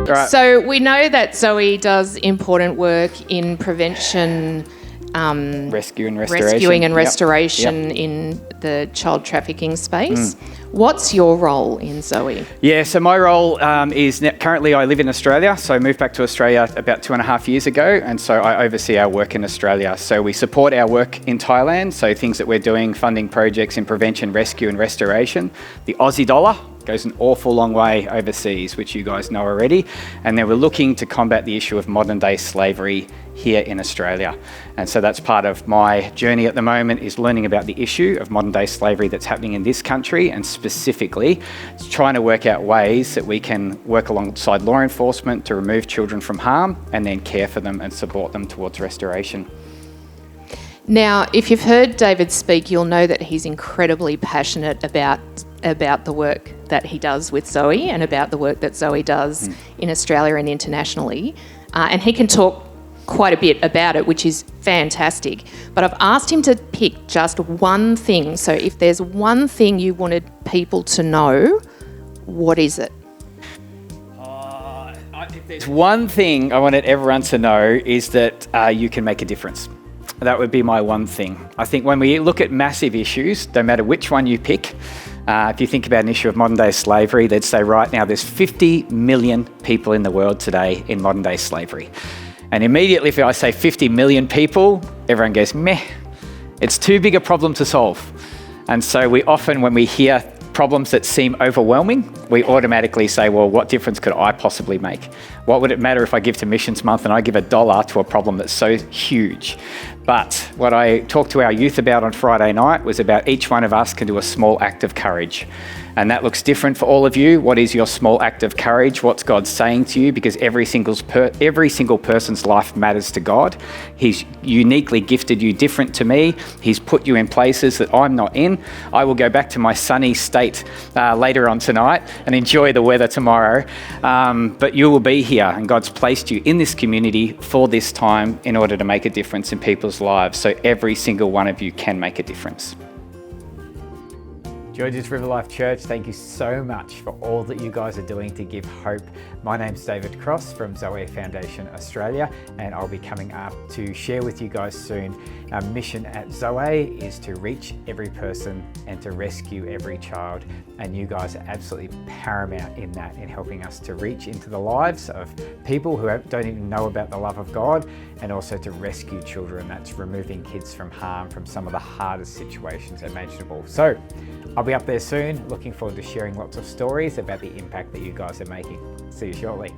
Right. So we know that ZOE does important work in prevention, rescuing and restoration in the child trafficking space. What's your role in ZOE? Yeah, so my role is currently I live in Australia, so I moved back to Australia about 2.5 years ago, and so I oversee our work in Australia. So we support our work in Thailand, so things that we're doing, funding projects in prevention, rescue and restoration. The Aussie dollar goes an awful long way overseas, which you guys know already, and then we're looking to combat the issue of modern day slavery here in Australia. And so that's part of my journey at the moment, is learning about the issue of modern day slavery that's happening in this country, and specifically trying to work out ways that we can work alongside law enforcement to remove children from harm and then care for them and support them towards restoration. Now, if you've heard David speak, you'll know that he's incredibly passionate about the work that he does with ZOE and about the work that ZOE does in Australia and internationally. And he can talk quite a bit about it, which is fantastic. But I've asked him to pick just one thing. So if there's one thing you wanted people to know, what is it? If there's one thing I wanted everyone to know, is that you can make a difference. That would be my one thing. I think when we look at massive issues, no matter which one you pick, if you think about an issue of modern day slavery, they'd say right now there's 50 million people in the world today in modern day slavery. And immediately if I say 50 million people, everyone goes, meh, it's too big a problem to solve. And so we often, when we hear problems that seem overwhelming, we automatically say, well, what difference could I possibly make? What would it matter if I give to Missions Month and I give $1 to a problem that's so huge? But what I talked to our youth about on Friday night was about each one of us can do a small act of courage. And that looks different for all of you. What is your small act of courage? What's God saying to you? Because every single person's life matters to God. He's uniquely gifted you different to me. He's put you in places that I'm not in. I will go back to my sunny state later on tonight and enjoy the weather tomorrow. But you will be here, and God's placed you in this community for this time in order to make a difference in people's lives. So every single one of you can make a difference. George's River Life Church, thank you so much for all that you guys are doing to give hope. My name's David Cross from ZOE Foundation Australia, and I'll be coming up to share with you guys soon. Our mission at ZOE is to reach every person and to rescue every child, and you guys are absolutely paramount in that, in helping us to reach into the lives of people who don't even know about the love of God, and also to rescue children. That's removing kids from harm, from some of the hardest situations imaginable. So I'll be up there soon, looking forward to sharing lots of stories about the impact that you guys are making. See you shortly.